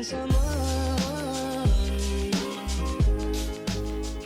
Hey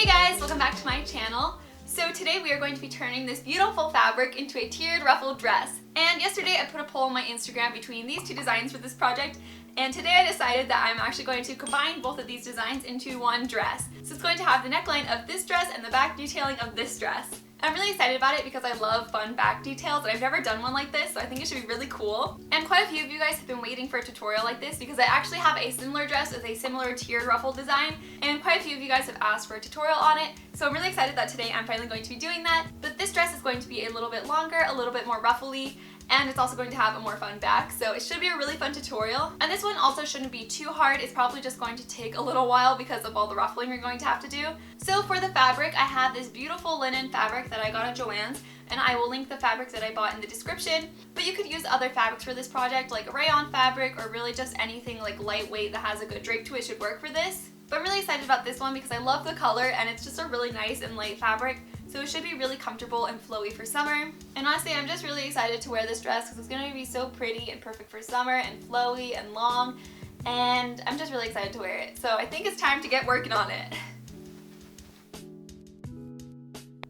guys, welcome back to my channel. So today we are going to be turning this beautiful fabric into a tiered ruffled dress. And yesterday I put a poll on my Instagram between these two designs for this project, and today I decided that I'm actually going to combine both of these designs into one dress. So it's going to have the neckline of this dress and the back detailing of this dress. I'm really excited about it because I love fun back details and I've never done one like this, so I think it should be really cool. And quite a few of you guys have been waiting for a tutorial like this because I actually have a similar dress with a similar tiered ruffle design, and quite a few of you guys have asked for a tutorial on it, so I'm really excited that today I'm finally going to be doing that. But this dress is going to be a little bit longer, a little bit more ruffly, and it's also going to have a more fun back, so it should be a really fun tutorial. And this one also shouldn't be too hard. It's probably just going to take a little while because of all the ruffling you're going to have to do. So for the fabric, I have this beautiful linen fabric that I got at Joann's, and I will link the fabric that I bought in the description. But you could use other fabrics for this project, like rayon fabric or really just anything like lightweight that has a good drape to it should work for this. But I'm really excited about this one because I love the color and it's just a really nice and light fabric. So it should be really comfortable and flowy for summer. And honestly, I'm just really excited to wear this dress because it's going to be so pretty and perfect for summer and flowy and long. And I'm just really excited to wear it. So I think it's time to get working on it.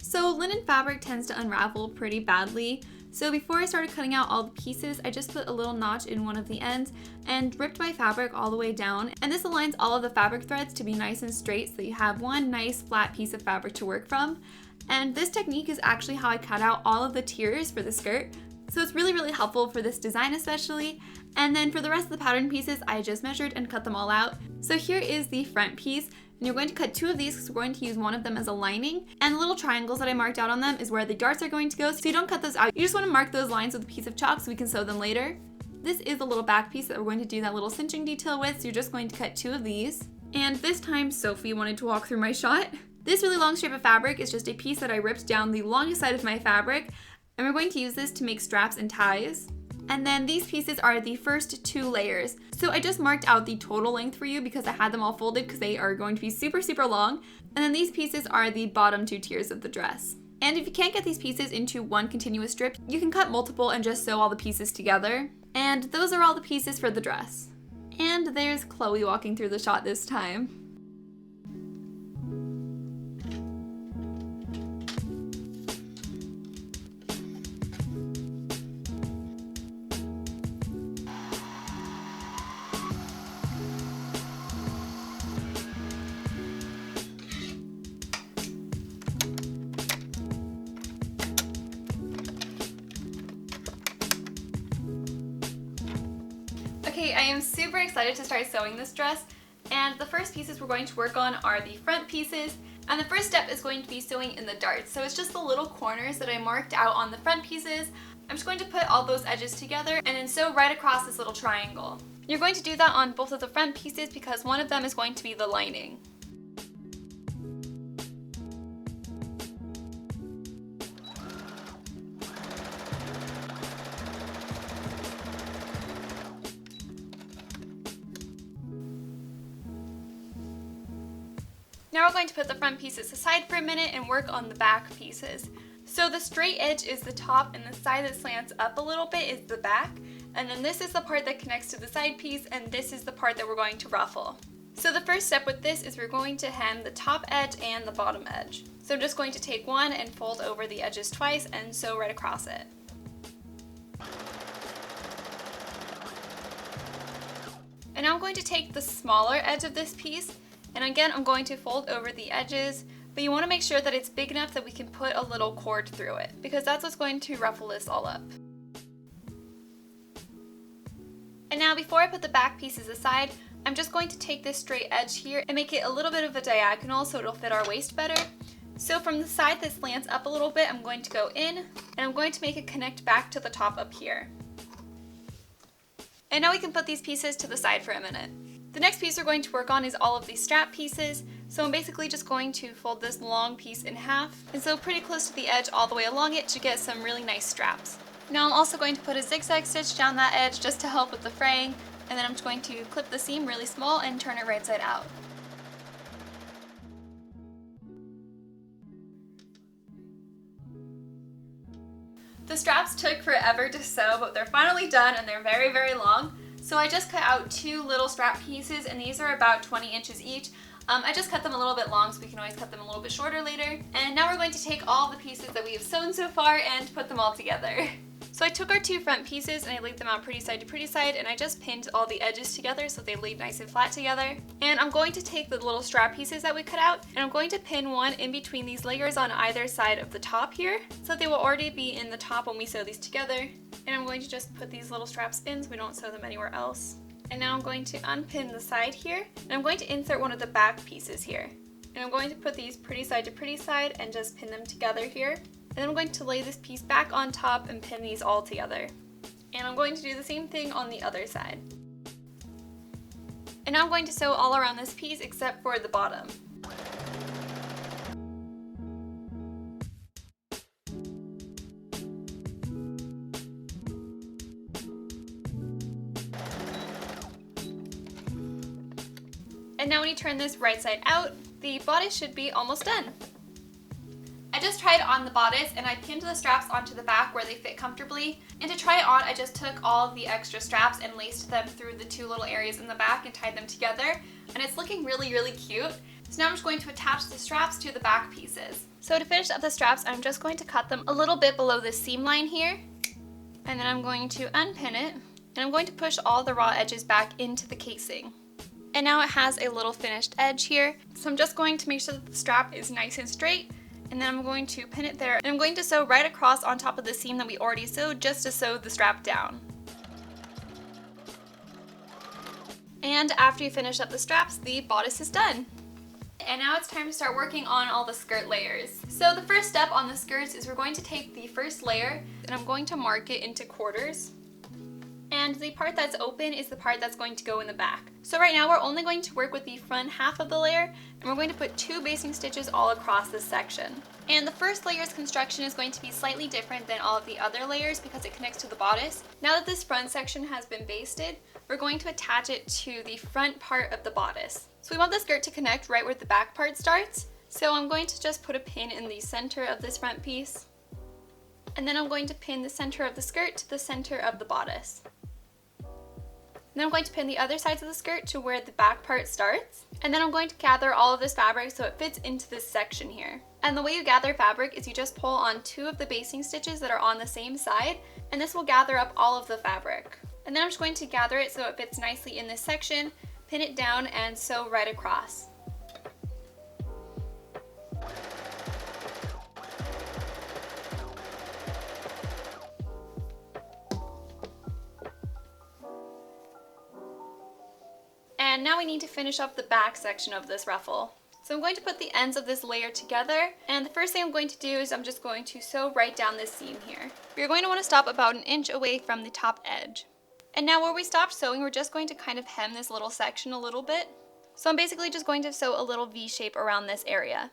So linen fabric tends to unravel pretty badly. So before I started cutting out all the pieces, I just put a little notch in one of the ends and ripped my fabric all the way down. And this aligns all of the fabric threads to be nice and straight so that you have one nice flat piece of fabric to work from. And this technique is actually how I cut out all of the tiers for the skirt. So it's really, really helpful for this design especially. And then for the rest of the pattern pieces, I just measured and cut them all out. So here is the front piece. And you're going to cut two of these because we're going to use one of them as a lining. And the little triangles that I marked out on them is where the darts are going to go. So you don't cut those out. You just want to mark those lines with a piece of chalk so we can sew them later. This is the little back piece that we're going to do that little cinching detail with. So you're just going to cut two of these. And this time Sophie wanted to walk through my shot. This really long strip of fabric is just a piece that I ripped down the longest side of my fabric, and we're going to use this to make straps and ties. And then these pieces are the first two layers. So I just marked out the total length for you because I had them all folded because they are going to be super, super long. And then these pieces are the bottom two tiers of the dress. And if you can't get these pieces into one continuous strip, you can cut multiple and just sew all the pieces together. And those are all the pieces for the dress. And there's Chloe walking through the shot this time. Okay, I am super excited to start sewing this dress, and the first pieces we're going to work on are the front pieces, and the first step is going to be sewing in the darts. So it's just the little corners that I marked out on the front pieces. I'm just going to put all those edges together and then sew right across this little triangle. You're going to do that on both of the front pieces because one of them is going to be the lining. Now we're going to put the front pieces aside for a minute and work on the back pieces. So the straight edge is the top and the side that slants up a little bit is the back. And then this is the part that connects to the side piece, and this is the part that we're going to ruffle. So the first step with this is we're going to hem the top edge and the bottom edge. So I'm just going to take one and fold over the edges twice and sew right across it. And now I'm going to take the smaller edge of this piece, and again, I'm going to fold over the edges, but you want to make sure that it's big enough that we can put a little cord through it, because that's what's going to ruffle this all up. And now before I put the back pieces aside, I'm just going to take this straight edge here and make it a little bit of a diagonal so it'll fit our waist better. So from the side that slants up a little bit, I'm going to go in, and I'm going to make it connect back to the top up here. And now we can put these pieces to the side for a minute. The next piece we're going to work on is all of these strap pieces. So I'm basically just going to fold this long piece in half and sew pretty close to the edge all the way along it to get some really nice straps. Now I'm also going to put a zigzag stitch down that edge just to help with the fraying, and then I'm just going to clip the seam really small and turn it right side out. The straps took forever to sew, but they're finally done and they're very, very long. So I just cut out 2 little strap pieces, and these are about 20 inches each. I just cut them a little bit long so we can always cut them a little bit shorter later. And now we're going to take all the pieces that we have sewn so far and put them all together. So I took our 2 front pieces and I laid them out pretty side, and I just pinned all the edges together so they laid nice and flat together. And I'm going to take the little strap pieces that we cut out, and I'm going to pin one in between these layers on either side of the top here, so they will already be in the top when we sew these together. And I'm going to just put these little straps in so we don't sew them anywhere else. And now I'm going to unpin the side here, and I'm going to insert one of the back pieces here. And I'm going to put these pretty side and just pin them together here. And then I'm going to lay this piece back on top and pin these all together. And I'm going to do the same thing on the other side. And now I'm going to sew all around this piece except for the bottom. And now when you turn this right side out, the bodice should be almost done. I just tried on the bodice and I pinned the straps onto the back where they fit comfortably. And to try it on, I just took all of the extra straps and laced them through the 2 little areas in the back and tied them together. And it's looking really, really cute. So now I'm just going to attach the straps to the back pieces. So to finish up the straps, I'm just going to cut them a little bit below the seam line here. And then I'm going to unpin it. And I'm going to push all the raw edges back into the casing. And now it has a little finished edge here. So I'm just going to make sure that the strap is nice and straight. And then I'm going to pin it there, and I'm going to sew right across on top of the seam that we already sewed just to sew the strap down. And after you finish up the straps, the bodice is done. And now it's time to start working on all the skirt layers. So the first step on the skirts is we're going to take the first layer, and I'm going to mark it into quarters. And the part that's open is the part that's going to go in the back. So right now we're only going to work with the front half of the layer, and we're going to put 2 basting stitches all across this section. And the first layer's construction is going to be slightly different than all of the other layers because it connects to the bodice. Now that this front section has been basted, we're going to attach it to the front part of the bodice. So we want the skirt to connect right where the back part starts. So I'm going to just put a pin in the center of this front piece. And then I'm going to pin the center of the skirt to the center of the bodice. Then I'm going to pin the other sides of the skirt to where the back part starts. And then I'm going to gather all of this fabric so it fits into this section here. And the way you gather fabric is you just pull on 2 of the basting stitches that are on the same side, and this will gather up all of the fabric. And then I'm just going to gather it so it fits nicely in this section, pin it down, and sew right across. And now we need to finish up the back section of this ruffle. So I'm going to put the ends of this layer together, and the first thing I'm going to do is I'm just going to sew right down this seam here. You're going to want to stop about 1 inch away from the top edge. And now where we stopped sewing, we're just going to kind of hem this little section a little bit. So I'm basically just going to sew a little V shape around this area.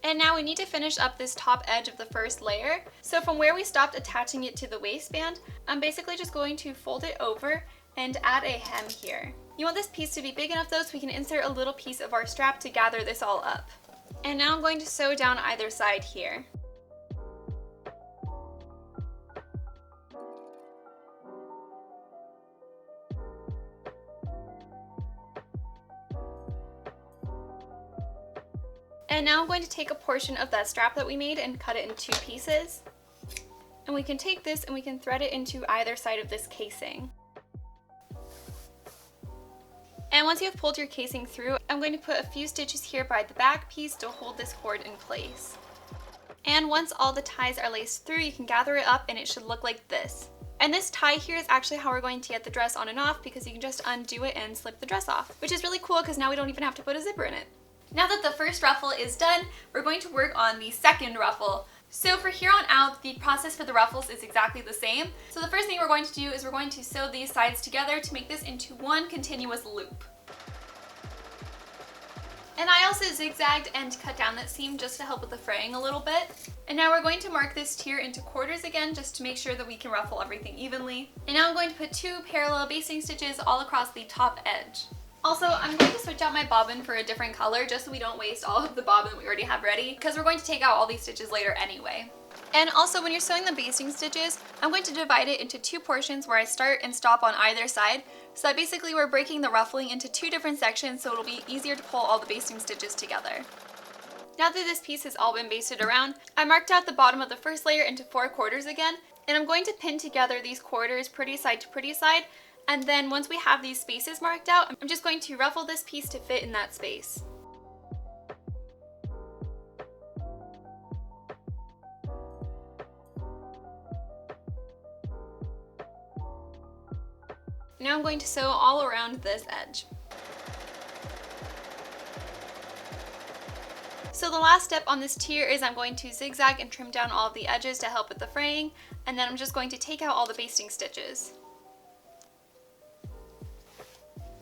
And now we need to finish up this top edge of the first layer. So from where we stopped attaching it to the waistband, I'm basically just going to fold it over and add a hem here. You want this piece to be big enough though so we can insert a little piece of our strap to gather this all up. And now I'm going to sew down either side here. And now I'm going to take a portion of that strap that we made and cut it in 2 pieces. And we can take this and we can thread it into either side of this casing. And once you have pulled your casing through, I'm going to put a few stitches here by the back piece to hold this cord in place. And once all the ties are laced through, you can gather it up and it should look like this. And this tie here is actually how we're going to get the dress on and off, because you can just undo it and slip the dress off, which is really cool because now we don't even have to put a zipper in it. Now that the first ruffle is done, we're going to work on the second ruffle. So for here on out, the process for the ruffles is exactly the same. So the first thing we're going to do is we're going to sew these sides together to make this into one continuous loop. And I also zigzagged and cut down that seam just to help with the fraying a little bit. And now we're going to mark this tier into quarters again just to make sure that we can ruffle everything evenly. And now I'm going to put 2 parallel basting stitches all across the top edge. Also, I'm going to switch out my bobbin for a different color just so we don't waste all of the bobbin that we already have ready, because we're going to take out all these stitches later anyway. And also when you're sewing the basting stitches, I'm going to divide it into two portions where I start and stop on either side. So that basically we're breaking the ruffling into two different sections so it'll be easier to pull all the basting stitches together. Now that this piece has all been basted around, I marked out the bottom of the first layer into 4/4 again, and I'm going to pin together these quarters pretty side to pretty side, and then once we have these spaces marked out, I'm just going to ruffle this piece to fit in that space. Now I'm going to sew all around this edge. So the last step on this tier is I'm going to zigzag and trim down all of the edges to help with the fraying, and then I'm just going to take out all the basting stitches.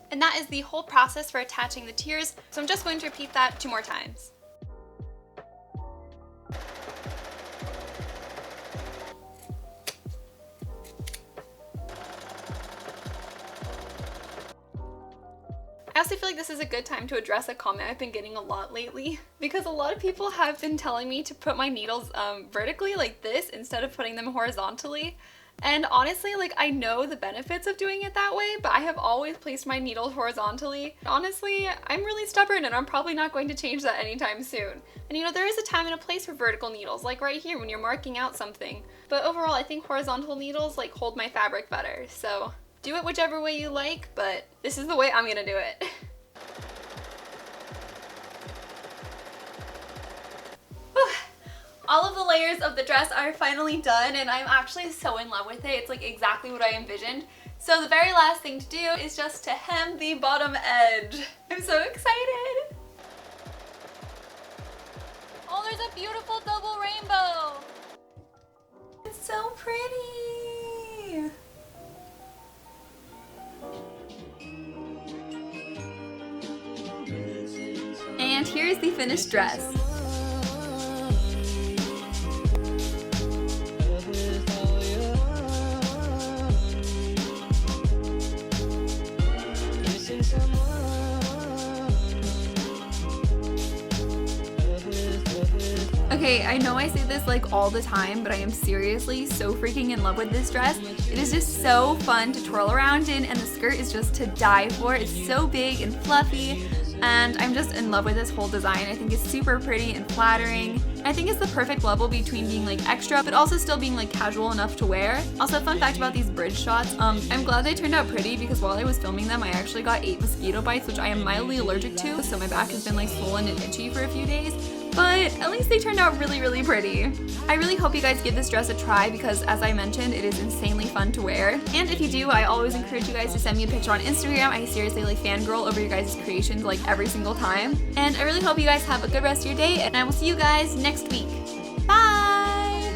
And that is the whole process for attaching the tiers, so I'm just going to repeat that 2 more times. I also feel like this is a good time to address a comment I've been getting a lot lately, because a lot of people have been telling me to put my needles vertically like this instead of putting them horizontally. And honestly, like, I know the benefits of doing it that way, but I have always placed my needles horizontally. Honestly, I'm really stubborn and I'm probably not going to change that anytime soon. And you know, there is a time and a place for vertical needles, like right here when you're marking out something. But overall, I think horizontal needles like hold my fabric better, so do it whichever way you like, but this is the way I'm gonna do it. All of the layers of the dress are finally done and I'm actually so in love with it. It's like exactly what I envisioned. So the very last thing to do is just to hem the bottom edge. I'm so excited. Oh, there's a beautiful double rainbow. It's so pretty. And here's the finished dress. Okay, I know I say this like all the time, but I am seriously so freaking in love with this dress. It is just so fun to twirl around in, and the skirt is just to die for. It's so big and fluffy, and I'm just in love with this whole design. I think it's super pretty and flattering. I think it's the perfect level between being like extra, but also still being like casual enough to wear. Also, fun fact about these bridge shots, I'm glad they turned out pretty because while I was filming them, I actually got 8 mosquito bites, which I am mildly allergic to, so my back has been like swollen and itchy for a few days. But at least they turned out really, really pretty. I really hope you guys give this dress a try because, as I mentioned, it is insanely fun to wear. And if you do, I always encourage you guys to send me a picture on Instagram. I seriously like fangirl over your guys' creations like every single time. And I really hope you guys have a good rest of your day, and I will see you guys next week. Bye!